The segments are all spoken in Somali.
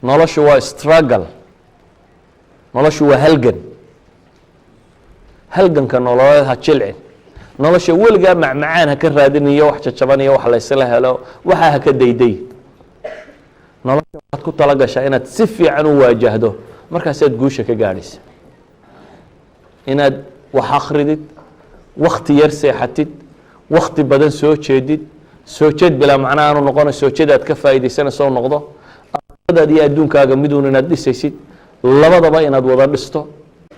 noloshu waa struggle, noloshu waa halganka nololeed ha jilcin, nolosha weligaa macmacaan ha ka raadiniyo wax jajabaniyo wax laysla helo waxaa ha ka dayday. nolosha waxaad ku tala gashaa inaad si fiican u waajahdo, markaasaad guusha ka gaadhaysa. inaad wax akridid, wakti yar seexatid, wakti badan soo jeedid, soo jeed bilaa macna aanu noqona, soo jeed aad ka faa'iidaysanayso noqdo, aakhiradaad iyo adduunkaaga miduun inaad dhisaysid, labadaba inaad wada dhisto.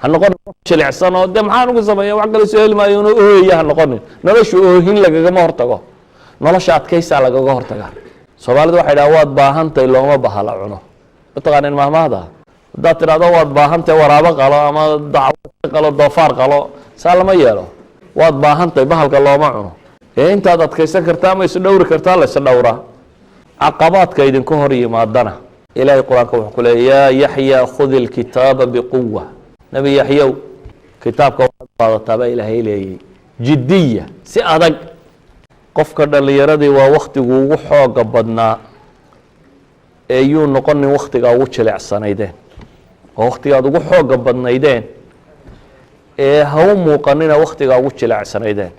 ha noqonin jilicsan oo dee maxaan ugu sameeya wax kale soo heli maayo inuu ooyaya ha noqonin. noloshu oohin lagagama hortago, nolosha adkaysaa lagaga hortaga. soomaalidu waxay dhaha waad baahantahay looma bahala cuno. mataqaanin mahmaahda haddaad tidhahdo waad baahantahay waraabo qalo ama dacwo qalo doofaar qalo saa lama yeelo. waad baahantahay bahalka looma cuno. intaad adkaysan kartaa ma isu dhowri kartaa la isu dhowraa. caqabaadka idinku hor yimaadana ilaahay qur-aanka wuxuu ku leeyahay yaa yaxya khudi lkitaaba biquwa. nebi yaxyow kitaabka waxaad qaadataa baa ilaahay leeyay jiddiya, si adag. qofka dhallinyaradii waa waktigu ugu xooga badnaa ee yuu noqonin waktigaa ugu jilicsanaydeen. oo waktigaad ugu xooga badnaydeen ee ha u muuqanina waktigaa ugu jilicsanaydeen.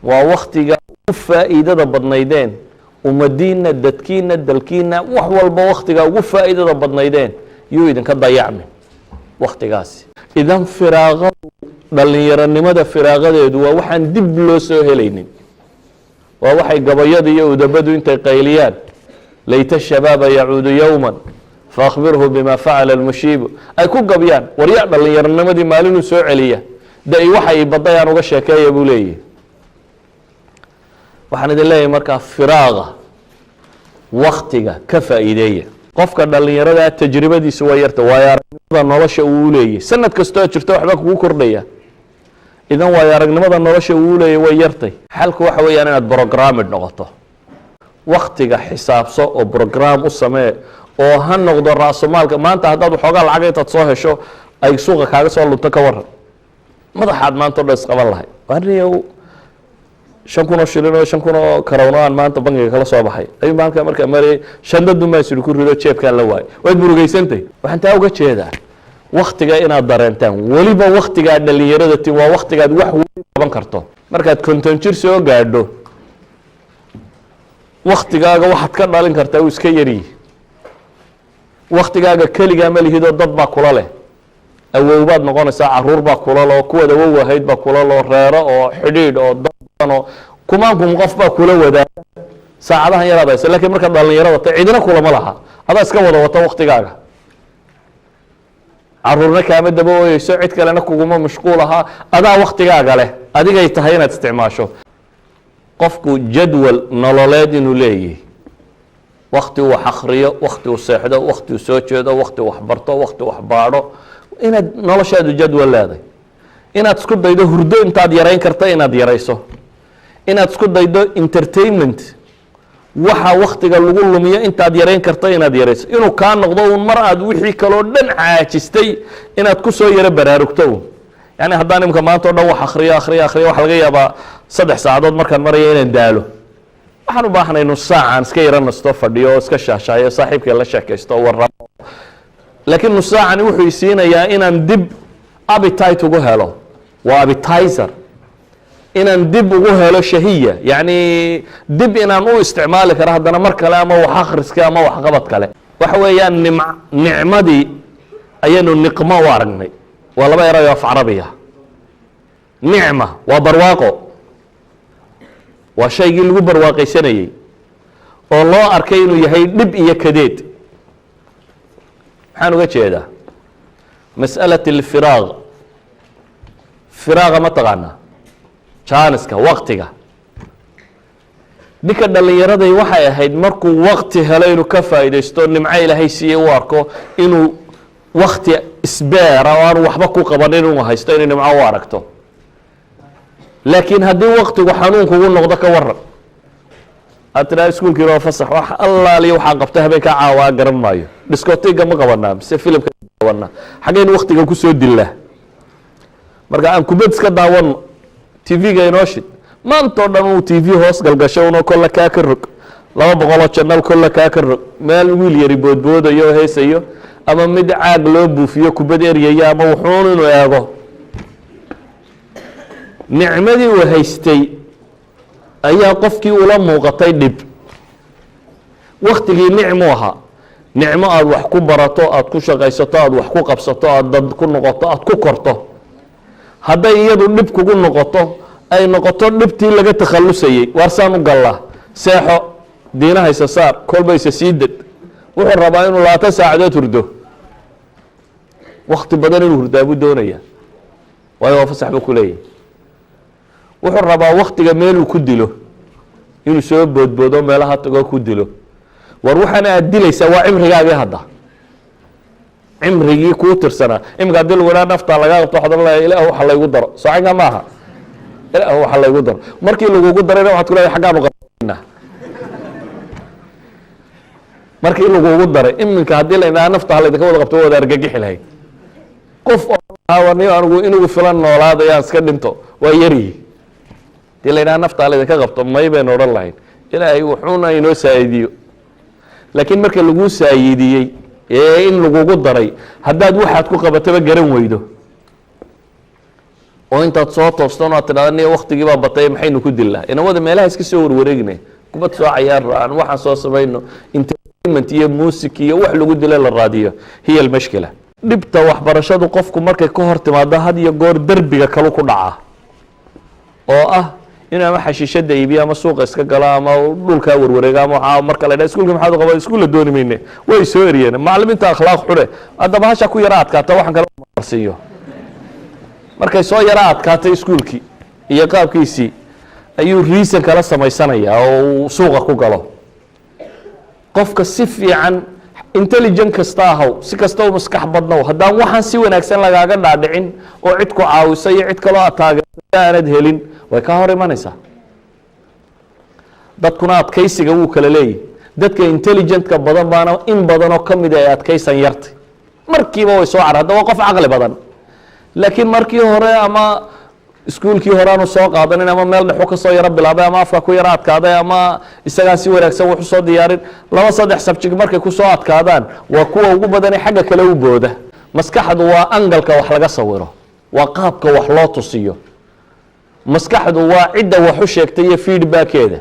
waa waktigaa ugu faa'iidada badnaydeen, ummadiinna, dadkiinna, dalkiinna, wax walba waktigaa ugu faa'iidada badnaydeen yuu idinka dayacmin waktigaasi. idan firaaqadu, dhallinyaronimada firaaqadeedu waa waxaan dib loo soo helaynin. waa waxay gabayadu iyo udabadu intay qayliyaan layta shabaaba yacuudu yowman faakbirhu bima facala almushiibu ay ku gabyaan. waryaa dhallinyaronimadii maalinuu soo celiya da-i waxa i badayaan uga sheekeeya buu leeyahy. waxaan idin leeyahay markaa firaaqa waktiga ka faa'iideeya. qofka dhallinyarada tajribadiisa waa yarta, waayo aragnimada nolosha uu leeyahy sanad kastoo jirto waxba kugu kordhaya. idan waayo aragnimada nolosha uu leeyahy way yartay. xalku waxa weeyaan inaad programid noqoto. waktiga xisaabso oo program u samee oo ha noqdo raasumaalka. maanta haddaad waxoogaa lacag intaad soo hesho ay suuqa kaaga soo lunto ka waran, madaxaad maanta o dhan isqaban lahay. aniyow 5,000 shilin oo 5,000 karono aan maanta bangiga kala soo baxay ayuu maalka markaa marayay shandadu maasiri ku rido jeebkaan la waayay. waad murugaysantay. waxaan taa uga jeedaa waktiga inaad dareentaan. weliba waktigaad dhallinyarada ti waa waktigaad wax weyn qaban karto. markaad 50 jir soo gaadho waktigaaga waxaad ka dhalin kartaa uu iska yaryihi. waktigaaga keligaa ma lihidoo dad baa kula leh. awow baad noqonaysaa, caruur baa kula loo, kuwaad awow ahayd baa kula loo, reero oo xidhiidh oo dad oo kumaankum qof baa kula wadaaga saacadahan yaraad haysa. laakiin markaad dhallinyaro wata cidina kulama laha, adaa iska wada wata waktigaaga. caruurna kaama daba ooyeyso, cid kalena kuguma mashquul ahaa, adaa waktigaaga leh, adigay tahay inaad isticmaasho. qofku jadwal nololeed inuu leeyahay, wakti uu wax akriyo, wakti uu seexdo, wakti uu soo jeedo, wakti wax barto, wakti wax baadho. inaad noloshaadu jadwal leedahay. inaad isku daydo hurdo intaad yarayn karta inaad yarayso. inaad isku daydo entertainment, waxa waktiga lagu lumiyo intaad yarayn karta inaad yarayso. inuu kaa noqdo un mar aad wixii kaloo dhan caajistay inaad ku soo yaro baraarugto un. yani haddaan imika maanta o dhan wax akriyo waxa laga yaabaa 3 saacadood markaan maraya inaan daalo. waxaan u baahnay nus saacaan iska yaro nasto, fadhiyo oo iska shaashaayo, saaxiibkay la sheekaysto, warramo. laakiin nus saacani wuxuu isiinayaa inaan dib appetite ugu helo. waa appetizer. inaan dib ugu helo shahiya, yacni dib inaan u isticmaali karo haddana mar kale ama wax akhriska ama wax qabad kale. waxa weeyaan nicmadii ayaynu niqmo u aragnay. waa laba erayo af carabiya. nicma waa barwaaqo, waa shaygii lagu barwaaqaysanayey oo loo arkay inuu yahay dhib iyo kadeed. maxaan uga jeedaa mas'alat alfiraaq. firaaqa ma taqaanaa? jaaniska, waktiga. ninka dhallinyaraday waxay ahayd markuu wakti helo inuu ka faa'iidaysto, nimco ilaahay siiyey u arko inuu wakti isbeera oo aanu waxba ku qabanin inuu haysto inay nimco u aragto. laakiin haddii waktigu xanuun kugu noqdo ka waran, aad tidhaha iskuulkiina waa fasax, wax allaaliyo waxaa qabta habeenkaa caawaa garan maayo. discotiga ma qabanaa mise filimka qabanaa? xaggaynu waktiga kusoo dillaa. marka aan kubad iska daawano, tv-ga inoo shid, maantao dhan uu tv hoos galgasho unoo kolla kaa ka rog, laba boqoloo jannal kolle kaa ka rog meel wiil yari boodboodayo heesayo ama mid caag loo buufiyo kubad eryayo ama wuxuun inuu eego nicmadii uu haystay ayaa qofkii ula muuqatay dhib waktigii nicmu ahaa nicmo aada wax ku barato aada ku shaqaysato aada wax ku qabsato aada dad ku noqoto aada ku korto hadday iyadu dhib kugu noqoto ay noqoto dhibtii laga takhallusayey waarsaan u gallaa seexo diinahaysa saar kolbaysa sii dad wuxuu rabaa inuu 20 saacadood hurdo wakti badan inuu hurdaa buu doonaya waayo waa fasax buu ku leeyahay wuxuu rabaa waktiga meeluu ku dilo inuu soo boodboodo meelaha tago ku dilo war waxaana aad dilaysaa waa cimrigaagii hadda cimrigii kuu tirsanaa imika haddii lagu idhaha naftaa lagaa qabto waxaad leedahay ilaah waxa laygu daro socanka maaha ilaah waxa laygu daro markii lagugu darayna waxaad ku leedahay xaggaanu qabanaa markii lagugu daray iminka haddii la idhaha nafta halaydinka wada qabto wada argagixi lahayd qof oo anigu inugu filan noolaadayaan iska dhinto waa yaryihi hadii la idhaha nafta halaydinka qabto may baynu odhan lahayn ilaahay wuxuuna inoo saa'idiyo laakiin marka lagu saayidiyey ee in lagugu daray haddaad waxaad ku qabataba garan weydo oo intaad soo toostan oo aad tidhahda niyo waktigii baa batay maxaynu ku dillaa inawada meelaha iska soo warwareegnay kubad soo cayaar aan waxaan soo samayno entertainment iyo music iyo wax lagu dilo la raadiyo hiya almashkila dhibta waxbarashadu qofku markay ka hor timaado had iyo goor derbiga kalu ku dhacaa oo ah in ama xashiishada iibiyo ama suuqa iska galo ama dhulkaa warwareega ama waxaa marka la yidhaha iskuulka maxaad u qabaa iskuul la dooni mayne way soo eriyeen macallimiinta akhlaaq xune haddaba hasha ku yara adkaata waxaan kale marsiiyo markay soo yara adkaatay iskuulkii iyo qaabkiisii ayuu reason kala samaysanayaa oo uu suuqa ku galo qofka si fiican intelligent kasta ahaw si kasta u maskax badnow haddaan waxaan si wanaagsan lagaaga dhaadhicin oo cid ku caawisa iyo cid kaloo ataageerta aanad helin way ka hor imanaysaa dadkuna adkaysiga wuu kala leeyahy dadka intelligentka badan baana in badanoo ka mid ay adkaysan yartay markiiba way soo car hadda waa qof caqli badan laakiin markii hore ama iskuulkii hore aanu soo qaadanin ama meel dhexu ka soo yaro bilaabay ama afka ku yaro adkaaday ama isagaan si wanaagsan wax u soo diyaarin 2-3 subject markay ku soo adkaadaan waa kuwa ugu badanee xagga kale u booda maskaxdu waa angalka wax laga sawiro waa qaabka wax loo tusiyo maskaxdu waa cidda wax u sheegtay iyo feedbackeeda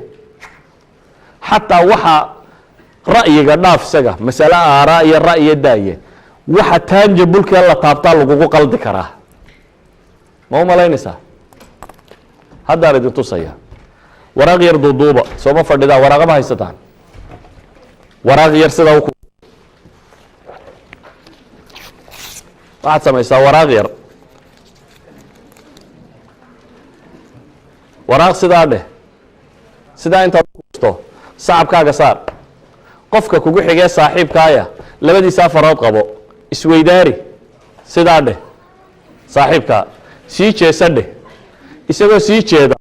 xataa waxa ra'yiga dhaaf isaga masale aaraa iyo ra'yi daaye waxa tangible la taabtaa lagugu qaldi karaa ma u malaynaysaa haddaan idin tusaya waraaq yar duuduuba sooma fadhidaa waraaqa ma haysataan waraaq yar sidaa waxaad samaysaa waraaq yar waraaq sidaa dheh sidaa intaad usto sacabkaaga saar qofka kugu xigee saaxiibkaaya labadiisaa farood qabo isweydaari sidaa dheh saaxiibkaa sii jeesa dheh isagoo sii jeeda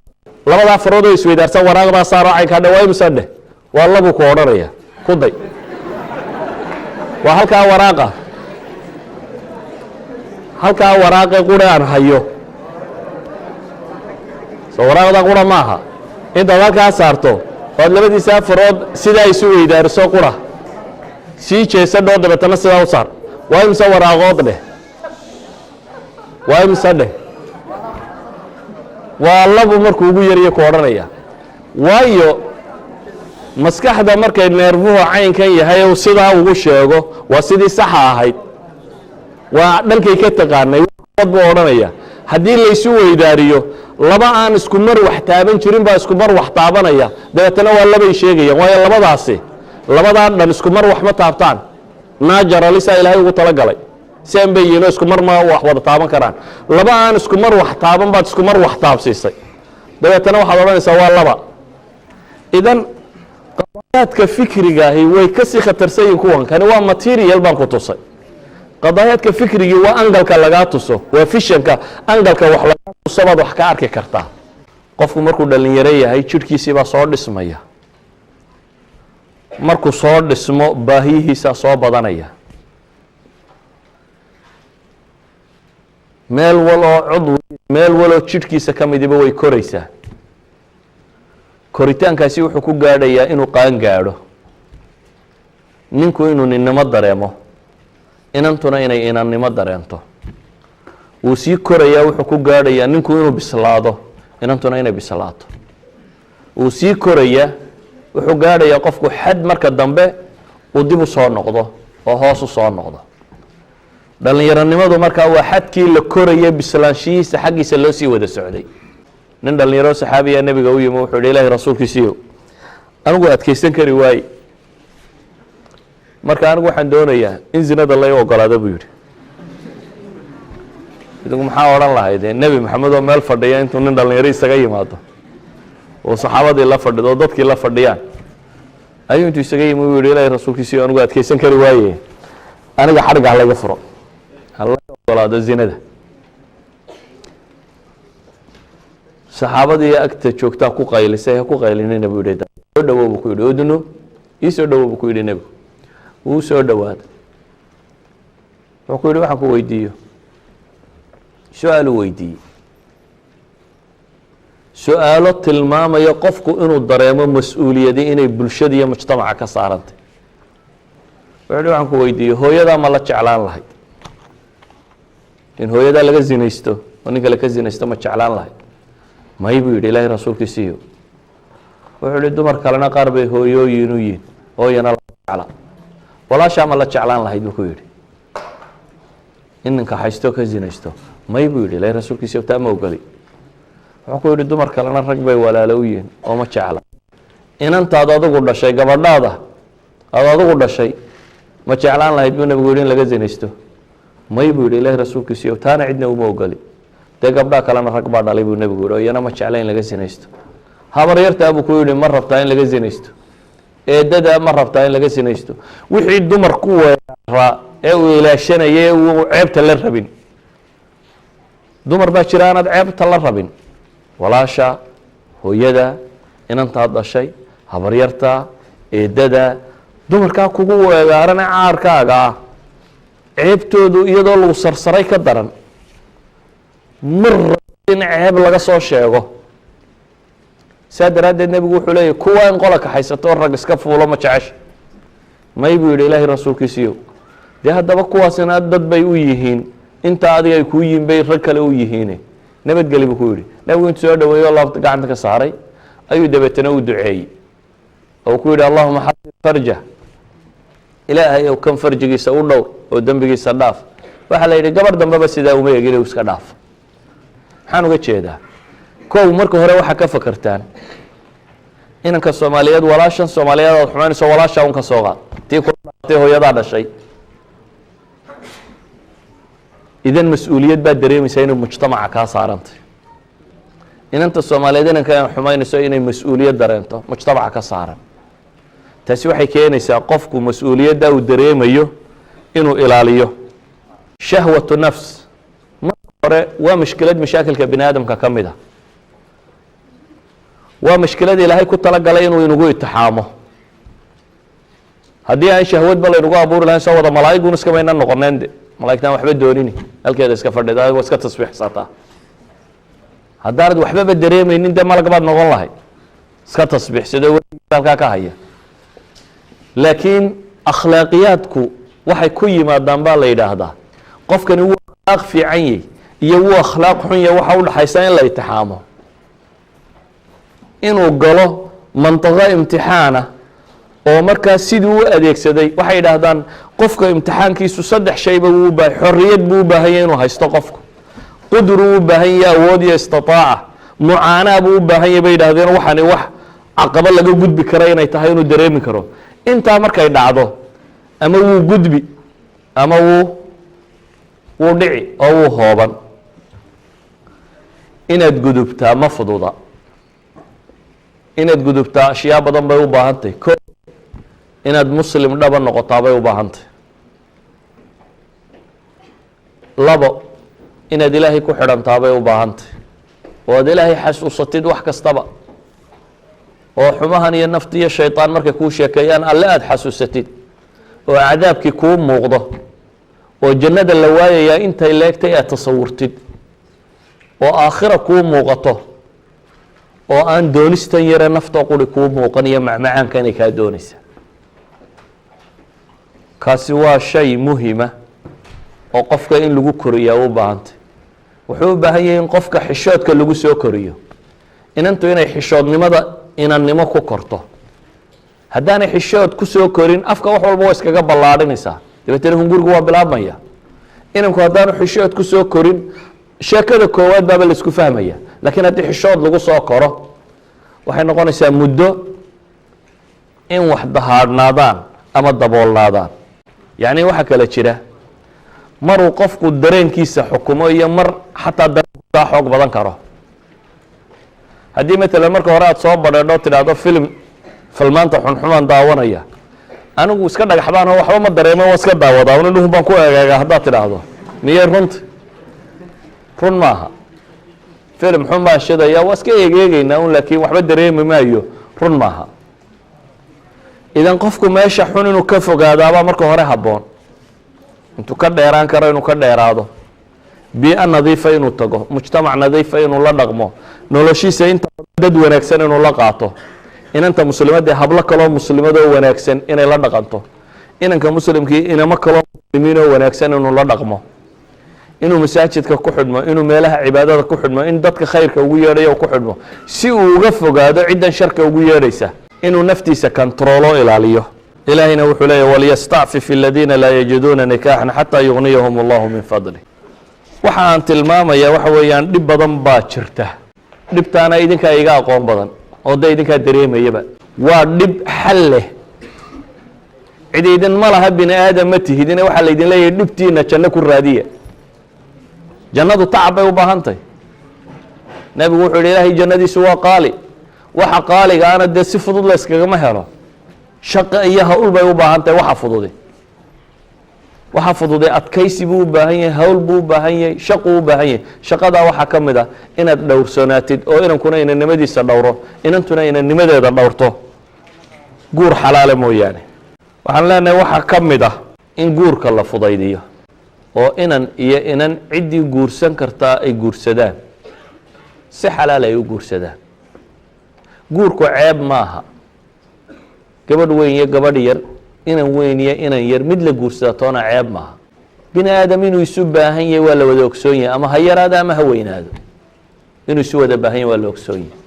labadaa farood oo isweydaarsan waraaqdaa saaroo caynkaa dheh waa imisa dheh waa labuu ku odhanaya ku day waa halkaa waraaqa halkaa waraaqe qura aan hayo soo waraaqda qura maaha intaad halkaa saarto oad labadiisaa farood sidaa isu weydaariso qura sii jeesa dhoo dabeetana sidaa u saar waa imse waraaqood dheh waa imse dheh waa labu markuu ugu yariyo ku odhanaya waayo maskaxda markay neerfuhu caynkan yahay u sidaa ugu sheego waa sidii saxa ahayd waa dhankay ka taqaanay buu odhanaya haddii laysu weydaariyo laba aan isku mar wax taaban jirin baa isku mar wax taabanaya dabeetana waa labay sheegayaan waayo labadaasi labadaa dhan isku mar wax ma taabtaan najaralisaa ilaahay ugu talagalay si aan bay yihiinoo isku mar ma wax wada taaban karaan laba aan isku mar wax taaban baad isku mar wax taabsiisay dabeetana waxaad odhanaysaa waa laba idan qadaayaadka fikrigaahi way kasii khatarsan yihiin kuwan kani waa material baan ku tusay qadaayaadka fikrigii waa angalka lagaa tuso waa fishanka angalka wax lagaa tuso baad wax ka arki kartaa qofku markuu dhalinyaro yahay jidhkiisii baa soo dhismaya markuu soo dhismo baahiyihiisaa soo badanaya meel waloo cudwi meel waloo jidhkiisa ka midiba way koraysaa koritaankaasi wuxuu ku gaadhayaa inuu qaan gaadho, ninku inuu ninnimo dareemo, inantuna inay inannimo dareento. wuu sii korayaa wuxuu ku gaadhayaa ninku inuu bislaado, inantuna inay bislaato. wuu sii korayaa wuxuu gaadhayaa qofku xad marka dambe uu dib u soo noqdo oo hoos u soo noqdo. dhallinyaronimadu markaa waa xadkii la koraya bislaanshihiisa xaggiisa loo sii wada socday. nin dhallinyaro saxaabiya nebiga u yimi wuxuu yidhi ilaahay rasuulkiisiiyo anigu adkaysan kari waaye, marka anigu waxaan doonayaa in zinada lay ogolaado buu yidhi. idigu maxaa odhan lahaydee nebi maxamed oo meel fadhiya intuu nin dhallinyaro isaga yimaado oo saxaabadii la fadhido oo dadkii la fadhiyaan ayuu intuu isaga yimi uu yidhi ilaahay rasuulkiisiiyo anigu adkaysan kari waaye, aniga xadhig ha laga furo, ha laga ogolaado zinada. saxaabadii agta joogtaa ku qaylisay, ha ku qaylinina buu yidhi. soo dhawow buu ku yidhi, udnu ii soo dhawow buu ku yidhi nebigu. wuu soo dhowaaday. wuxuu ku yidhi waxaan ku weydiiyo su-aaluu weydiiyey, su-aalo tilmaamaya qofku inuu dareemo mas-uuliyadi inay bulshada iyo mujtamaca ka saarantay. wuxuu yidhi waxaan ku weydiiyo hooyadaa ma la jeclaan lahayd? in hooyadaa laga zinaysto oo nin kale ka zinaysto ma jeclaan lahayd? may buu yidhi ilaahay rasuulkiisiiyo. wuxuu yidhi dumar kalena qaar bay hooyooyin u yihin, hooyana la jecla. walaashaa ma la jeclaan lahayd buu ku yidhi in ninka haysto ka zinaysto? may buu yidhi ilaahay rasuulkiisiiyo taa ma ogoli. wuxuu ku yidhi dumar kalena rag bay walaalo u yihin oo ma jecla. inantaad adigu dhashay, gabadhaada aad adigu dhashay ma jeclaan lahayd buu nebigu yidhi in laga zinaysto? may buu yidhi ilaahay rasuulkiisiiyo taana cidna uma ogoli. dee gabdhaa kalena rag baa dhalay buu nebigu yidhi oo iyana ma jecla in laga zinaysto. habar yartaa buu ku yidhi ma rabtaa in laga zinaysto? eedadaa ma rabtaa in laga zinaysto? wixii dumar ku weeraa ee uu ilaashanaya ee uu ceebta la rabin. dumar baa jira aanaad ceebta la rabin, walaasha, hooyada, inantaad dhashay, habaryarta, eedada, dumarkaa kugu weegaarane caarkaaga ah ceebtoodu iyadoo lagu sarsaray ka daran. mar in ceeb laga soo sheego. saa daraaddeed nebigu wuxuu leeyahy kuwa in qola kaxaysato rag iska fuulo ma jecesha? may buu yidhi ilaahay rasuulkiisiiyo. dee haddaba kuwaasina dad bay u yihiin, intaa adiga ay kuu yihiin bay rag kale u yihiine nabadgeli buu ku yidhi. nebigu intuu soo dhaweeyo laabta gacanta ka saaray ayuu dabeetana u duceeyey oo ku yidhi allahuma xasin farja, ilaahay ow kan farjigiisa u dhow oo dembigiisa dhaaf. waxaa la yidhi gabar dambeba sidaa uma egin iska dhaaf. maxaan uga jeedaa? kow marka hore waxaa ka fakartaan inanka soomaaliyeed, walaashan soomaaliyeed aad xumaynayso walaashaa un ka soo qaad, tii kula dhalatay hooyadaa dhashay. idan mas-uuliyad baad dareemaysaa inay mujtamaca kaa saarantay. inanta soomaaliyeed inanka aan xumaynayso inay mas-uuliyad dareento mujtamaca ka saaran. taasi waxay keenaysaa qofku mas-uuliyadda uu dareemayo inuu ilaaliyo. shahwatu nafs marka hore waa mushkilad mashaakilka bini aadamka ka mid a. waa mushkilada ilaahay ku talagalay inuu inagu itixaamo. haddii aan shahwadba laynagu abuuri lahayn soo wada malaa'iguun iskamayna noqoneen. de malaa'igtaan waxba doonini, halkeeda iska fadhida waa iska tasbiixsataa. haddaanad waxbaba dareemaynin dee malag baad noqon lahayd, iska tasbiixsado weligiisa halkaa ka haya. laakiin akhlaaqiyaadku waxay ku yimaadaan baa la yidhaahdaa qofkani wuu akhlaaq fiican yahy iyo wuu akhlaaq xun yahy waxa u dhaxaysa in la itixaamo, inuu galo mantiqo imtixaana oo markaa sidii u adeegsaday. waxay yidhaahdaan qofka imtixaankiisu 3 shayba wuu baahay. xorriyad buu u baahan yahy inuu haysto qofku, qudru u baahan yahay awood iyo istitaaca, mucaanaa buu u baahan yahy bay yidhahdeen waxani wax caqabo laga gudbi kara inay tahay inuu dareemi karo. intaa markay dhacdo ama wuu gudbi ama wuu dhici oo wuu hooban. inaad gudubtaa ma fududa. inaad gudubtaa ashyaa badan bay u baahantahy. ko inaad muslim dhaba noqotaa bay u baahantahy. 2 inaad ilaahay ku xidhantaa bay u baahantahy oo aad ilaahay xasuusatid wax kastaba, oo xumahan iyo nafti iyo shayطaan markay kuu sheekeeyaan alle aada xasuusatid, oo cadaabkii kuu muuqdo, oo jannada la waayayaa intay leegtay aad tasawurtid, oo aakhira kuu muuqato, oo aan doonistan yare naftoo quri kuu muuqaniyo macmacaanka inay kaa doonaysa. kaasi waa shay muhima oo qofka in lagu koriyaa u baahantay. wuxuu u baahan yahay in qofka xishoodka lagu soo koriyo, inantu inay xishoodnimada inannimo ku korto. haddaanay xishood ku soo korin afka wax walba waa iskaga ballaadhinaysaa, dabeetana hungurigu waa bilaabmaya. inanku haddaanu xishood ku soo korin sheekada koowaad baaba laisku fahmaya, laakiin haddii xishood lagu soo koro waxay noqonaysaa muddo in wax dahaadhnaadaan ama daboolnaadaan. yacni waxaa kala jira maruu qofku dareenkiisa xukumo iyo mar xataa dareenku kaa xoog badan karo. haddii matalan marka hore aada soo badheedho tidhaahdo filmaanta xunxumaan daawanaya, anigu iska dhagaxbaan oo waxba ma dareemo waa iska daawadaa una dhuhun baan ku eegaagaa haddaad tidhaahdo miyay runta? run maaha. film xun baan shidaya waa iska eegeegaynaa un, laakiin waxba dareemi maayo, run maaha. idan qofku meesha xun inuu ka fogaadaabaa marka hore habboon. intuu ka dheeraan karo inuu ka dheeraado, bii'a nadiifa inuu tago, mujtamac nadiifa inuu la dhaqmo, noloshiisa inta dad wanaagsan inuu la qaato. inanta muslimadee hablo kaloo muslimadoo wanaagsan inay la dhaqanto, inanka muslimkii inamo kaloo muslimiinoo wanaagsan inuu la dhaqmo, inuu masaajidka ku xidhmo, inuu meelaha cibaadada ku xidhmo, in dadka khayrka ugu yeedhayo ku xidhmo, si uu uga fogaado ciddan sharka ugu yeedhaysa, inuu naftiisa kontaroolo ilaaliyo. ilaahayna wuxuu leeyahy waliyastacfif aladiina laa yajiduuna nikaaxan xataa yugniyahum allahu min fadlih. waxa aan tilmaamayaa waxa weeyaan dhib badan baa jirta, dhibtaana idinkaa iga aqoon badan oo dee idinkaa dareemayaba. waa dhib xal leh. cid idin ma laha bini aadam ma tihidine waxaa laydin leeyahay dhibtiina janno ku raadiya. jannadu tacab bay u baahan tahay. nebigu wuxuu yihi ilaahay jannadiisu waa qaali. waxa qaaliga ana dee si fudud la yskagama helo. shaqo iyo hawl bay u baahan tahay. waxa fududay adkaysi buu u baahan yahay, hawl buu u baahan yahay, shaquu u baahan yahay. shaqadaa waxaa ka mid ah inaad dhowrsanaatid oo inankuna inannimadiisa dhowro, inantuna inannimadeeda dhowrto, guur xalaale mooyaane. waxaan leenahay waxaa ka mid ah in guurka la fudaydiyo oo inan iyo inan ciddii guursan kartaa ay guursadaan, si xalaal ay u guursadaan. guurku ceeb maaha. gabadh weyn iyo gabadh yar, inan weyn iyo inan yar, mid la guursada toona ceeb maaha. bini aadam inuu isu baahan yahay waa la wada ogsoon yahay, ama ha yaraado ama ha weynaado. inuu isu wada baahan yahay waa la ogsoon yahay.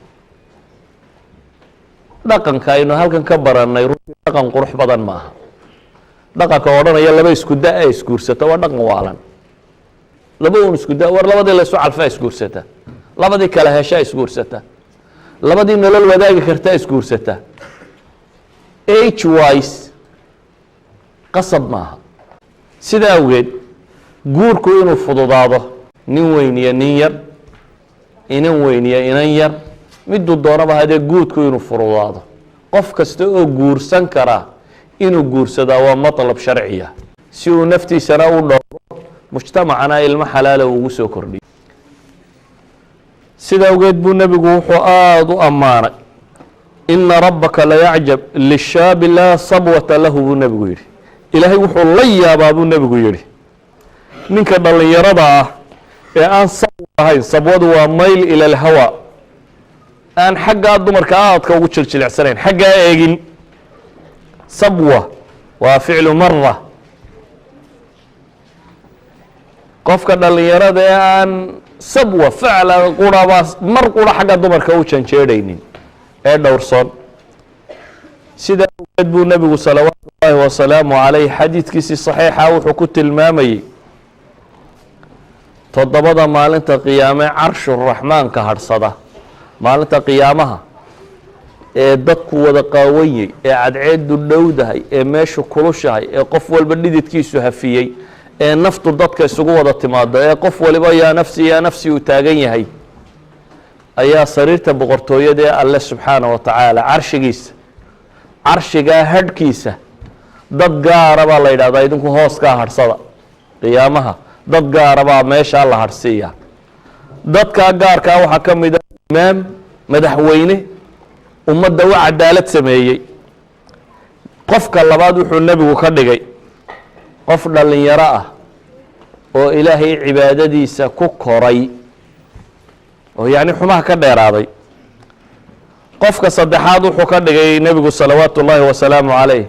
dhaqanka aynu halkan ka barannay runtii dhaqan qurux badan maaha. dhaqanka odhanaya laba isku da ee isguursata waa dhaqan waalan. laba un isku da, war labadii la isu calfaa isguursata, labadii kala heshaa isguursata, labadii nolol wadaagi kartaa isguursata. age wise qasab maaha. sida awgeed guurku inuu fududaado, nin weyn iyo nin yar, inan weyn iyo inan yar, miduu doonaba hadee guurku inuu fududaado. qof kasta oo guursan karaa inuu guursadaa waa maطlab sharciya, si uu naftiisana u dhowro, mujtamacana ilmo xalaala ugu soo kordhiyo. sida awgeed buu nebigu wuxuu aada u ammaanay, ina rabbaka layacjab lishaabi laa sabwata lahu buu nebigu yidhi. ilaahay wuxuu la yaabaa buu nebigu yidhi ninka dhallinyarada ah ee aan sabw ahayn. sabwadu waa mayl ila alhawa, aan xaggaa dumarka aadka ugu jiljilecsanayn, xaggaa eegin. sabwa waa ficlu mara. qofka dhallinyarada ee aan sabwa facla quraba mar qura xagga dumarka u janjeedhaynin ee dhowrsoon. sida awgeed buu nebigu salawaatu ullaahi wasalaamu calayh xadiidkiisii saxiixa wuxuu ku tilmaamayey toddobada maalinta qiyaame carshu raxmaanka hadhsada. maalinta qiyaamaha ee dadku wada qaawanyey, ee cadceedu dhowdahay, ee meeshu kulushahay, ee qof walba dhididkiisu hafiyey, ee naftu dadka isugu wada timaado, ee qof waliba yaa nafsi uu taagan yahay, ayaa sariirta boqortooyada ee alle subxaana wa tacaala carshigaa hadhkiisa dad gaara baa la yidhahdaa idinku hooskaa hadhsada. qiyaamaha dad gaara baa meeshaa la hadhsiiya. dadkaa gaarkaa waxaa ka mid a imaam, madaxweyne, ummadda u cadaalad sameeyey. qofka labaad wuxuu nebigu ka dhigay qof dhallinyaro ah oo ilaahay cibaadadiisa ku koray oo yacni xumaha ka dheeraaday. qofka saddexaad wuxuu ka dhigay nebigu salawaatu ullaahi wasalaamu calayh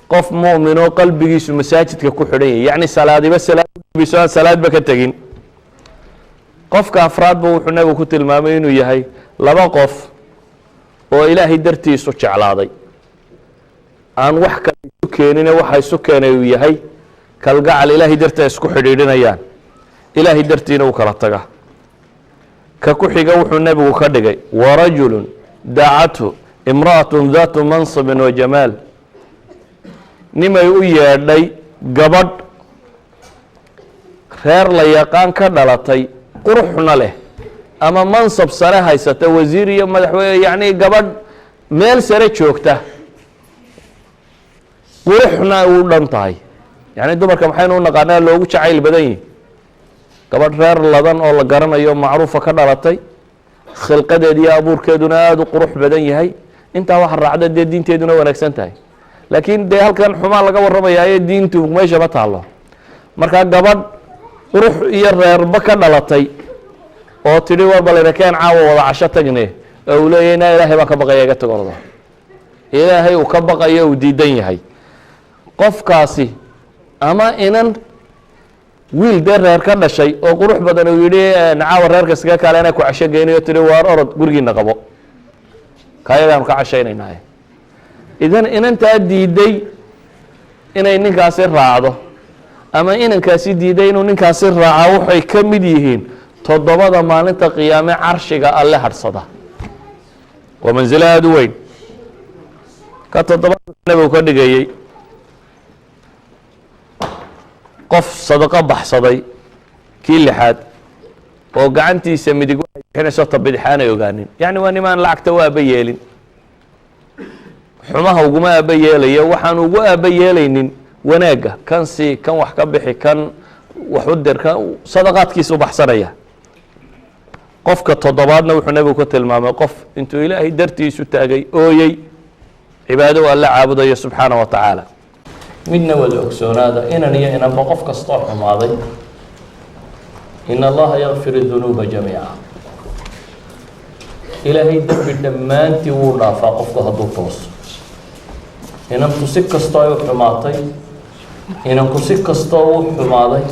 qof mu'minoo qalbigiisu masaajidka ku xidhan yahay yacni salaadiba salaadbiso aan salaadba ka tegin qofka afraadba wuxuu nebigu ku tilmaamay inuu yahay laba qof oo ilaahay dartiisu jeclaaday aan wax kale isu keenine waxa isu keenay uu yahay kalgacal ilaahay dartii ay isku xidhiidhinayaan ilaahay dartiina uu kala taga ka ku xiga wuxuu nebigu ka dhigay warajulun dacathu imra'atun daatu mansibin wa jamaal nimay u yeedhay gabadh reer la yaqaan ka dhalatay quruxna leh ama mansab sare haysata wasiir iyo madaxweyne yacni gabadh meel sare joogta quruxna u dhan tahay yacni dumarka maxaynu u naqaanaa loogu jacayl badan yihi gabadh reer ladan oo la garanayo macruufa ka dhalatay khilqadeed iyo abuurkeeduna aada u qurux badan yahay intaa waxa raacda dee diinteeduna wanaagsan tahay laakiin dee halkan xumaan laga warramayaaye diintu meesha ma taallo markaa gabadh qurux iyo reerba ka dhalatay oo tidhi war balayna keen caawa wada casho tagne oo uu leeyahay naa ilaahay baan ka baqaya iga tagordo ilaahay uu ka baqayo uu diidan yahay qofkaasi ama inan wiil dee reer ka dhashay oo qurux badan uu yidhi caawa reerka iskaga kaale inaa ku casho geynayo tidhi waar orod gurigiina qabo kaayagaanu ka cashaynaynaaye idan inantaa diiday inay ninkaasi raacdo ama inankaasi diiday inuu ninkaasi raaca waxay ka mid yihiin toddobada maalinta qiyaame carshiga alle hadhsada waa mansilo aada u weyn ka toddobaad nebigu ka dhigayey qof sadaqo baxsaday kii lixaad oo gacantiisa midig waxay bixinayso ta bidixaanay ogaanin yacni waa nimaan lacagta u aaba yeelin xumaha uguma aaba yeelayo waxaan ugu aaba yeelaynin wanaagga kan sii kan wax ka bixi kan wax u dir kan sadaqaadkiisa u baxsanaya qofka toddobaadna wuxuu nebigu ka tilmaamay qof intuu ilaahay dartiisu taagay ooyey cibaado u alla caabudayo subxaana wa tacaala midna wada ogsoonaada inan iyo inanba qof kastoo xumaaday in allaha yakfir dunuuba jamiica ilaahay dembi dhammaantii wuu dhaafaa qofku hadduu tooso inanku si kastoo ay u xumaatay inanku si kastoo u xumaaday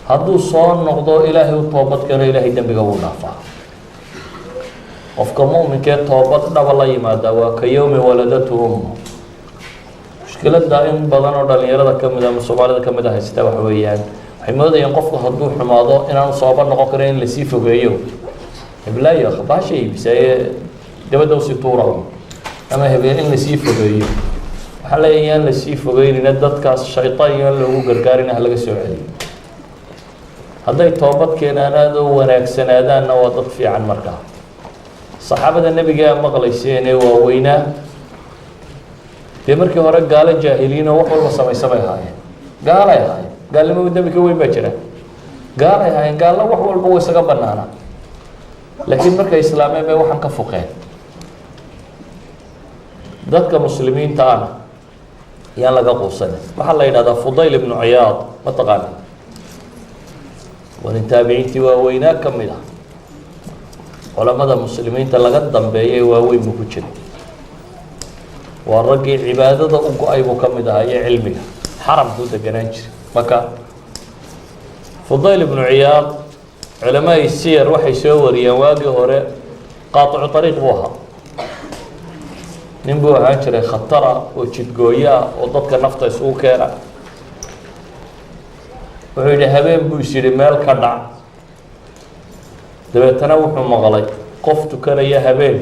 hadduu soo noqdo ilaahay u toobad keeno ilaahay dembiga wuu dhaafaa qofka mu'minkee toobad dhaba la yimaada waa ka yowmi waladatu ummu mushkiladda in badan oo dhalinyarada ka mid a ama soomaalida ka mid a haysata waxa weeyaan waxay moodayeen qofku hadduu xumaado inaanu sooba noqon karin in lasii fogeeyo heblaayo baasha iibisaaye dabadda usii tuura ama hebeel in lasii fogeeyo waxaa leeyahay yaan lasii fogeynina dadkaas shaytaan iyo in loogu gargaarina ha laga soo celiyo hadday toobad keenaan aada u wanaagsanaadaanna waa dad fiican markaa saxaabada nebiga maqlayseen ee waaweynaa dee markii hore gaalo jaahiliin oo wax walba samaysamay ahaayeen gaalay ahaayeen gaalnimada dembi ka weyn baa jira gaalay ahaayeen gaalna wax walba way isaga banaanaa laakiin markay islaameen bay waxaan ka fuqeen dadka muslimiinta ahna yaan laga quusanin waxaa la yidhahdaa fudayl ibnu ciyaad ma taqaana wanin taabiciintii waaweynaa ka mid ah culamada muslimiinta laga dambeeyay waaweyn buu ku jira waa raggii cibaadada u go-ay buu ka mid ahaa iyo cilmiga xaramkuu deganaan jiray marka fudayl ibnu ciyaad culamaai siyar waxay soo wariyeen waagii hore qaaticu ariiq buu ahaa nin buu ahaan jiray khatara oo jidgooyo ah oo dadka nafta isugu keena wuxuu yidhi habeen buu is yidhi meel ka dhac dabeetana wuxuu maqlay qof tukanaya habeen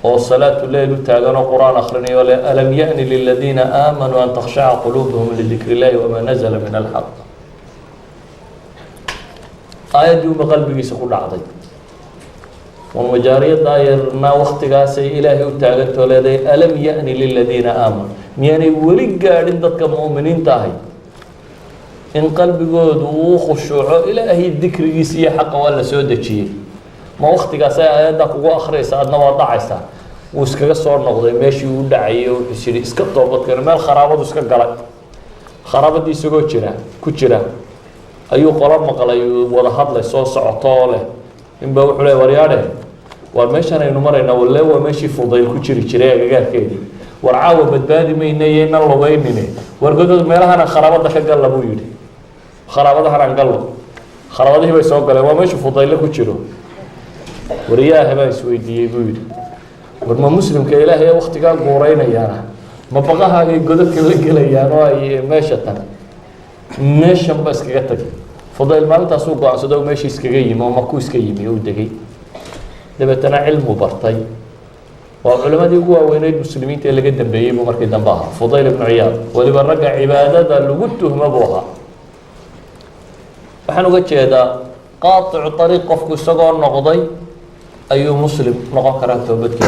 oo salaatu leyl u taagan oo qur-aan akhrinayo le alam ya'ni liladiina aamanuu an takhshaca quluubuhum lidikri illahi wamaa nazala min alxaq aayaddii uma qalbigiisa ku dhacday والمجارية يرنا وقت قاسي إلهي وتاجت ولدي ألم يأني للذين آمنوا يعني ولق عندك مؤمنين تاهي إن قلبي جود وخشوع إلهي الذكر يسيء حق ولا سودة شيء ما وقت قاسي عندك وآخر سعدنا وضع سا وسكجا صار نقضي ماشي ودعي ويصير إسكت ضبط كنا ما الخرابات وسكت قلق خرابات دي سجود شنا كتشنا أيو قرب مقلا ولا هذا صوص عطاله إن بوحول ورياده ومشان إنه مرينا ولا هو ماشي فضيل كشري شري جار كذي ورعاوة بدبادي ما ينين الله بينني ورجود مالها أنا خرابات دخل قلب بيودي خرابات هران قلب خرابات هي بيسوق قلب وماشي فضيل كشرو ورياه ما يسوي دي بيودي ورما مسلم كإله هي وقت قال قورينا يانا ما بقاها يقدر كل يانا ماشي تنا ماشي بس كجتك فضيل ما تسوق عن صدق ماشي سكجي ما مكوس كجي ميودي دبتنا علم وبرتي وعلماء يقولوا وين المسلمين اللي قدم بيجيبوا مركز دنبها فضيل بن عياض واللي برجع عبادة اللي قلته مبوها فحنا قلت هذا قاطع طريق قفك السجار نقضي أي مسلم نقا كرهته بدك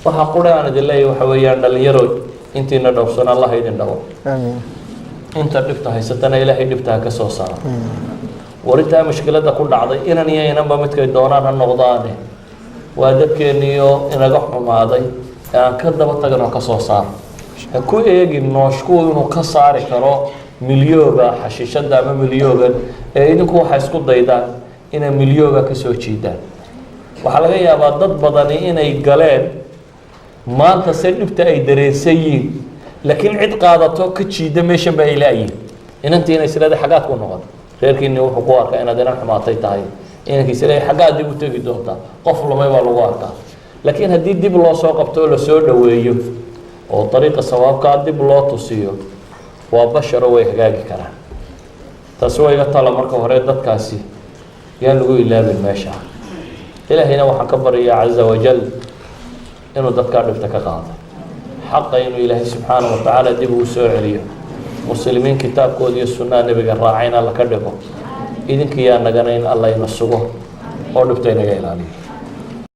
وحقول أنا دلله وحويان اللي يروي أنت ندوسنا الله يدين دوا آمين أنت دفتها ستنا إلهي دفتها كسوسا وريتها مشكلة كل عضي إن نيا ينبى متك الدوران النقضاني وادبكنيو إن رحم ماضي يعني كذا بتجنا كسوسا كل يجي نشكو إنه كسر كرو مليوبا حشيشة دام مليوبا إنه كوا حيسكت ضيدان إن مليوبا كسوتشيدان وحلاقي يا بعض بدني إن يقلين ما أنت سلب تأي درسيين لكن عد قاعدته كتشيد مش بإلهي إن أنت هنا سلاد حاجات ونقط غير كإنه حقوقك أنا دينا حماتي تاعي إنك سلاد حاجات دي بتجي دوتا قفل ما يبغى لغارك لكن هدي دي بالله سوق بتقول سود ويجو وطريقة الصواب قاعد دي بالله تصير وبشر ويحجاج كره تسوي قطع مركب هريدة كاسي ينلقوا إلا بالماشى إلى هنا وحكبر يا عز وجل إنه ذكر نفتك قاعدة حق إنه إلهي سبحانه وتعالى دبه سعريه مسلمين كتاب كودي السنة نبي الراعين الله كذبه إذن كيان نجنين الله ينصبه ونفتين إلى عليه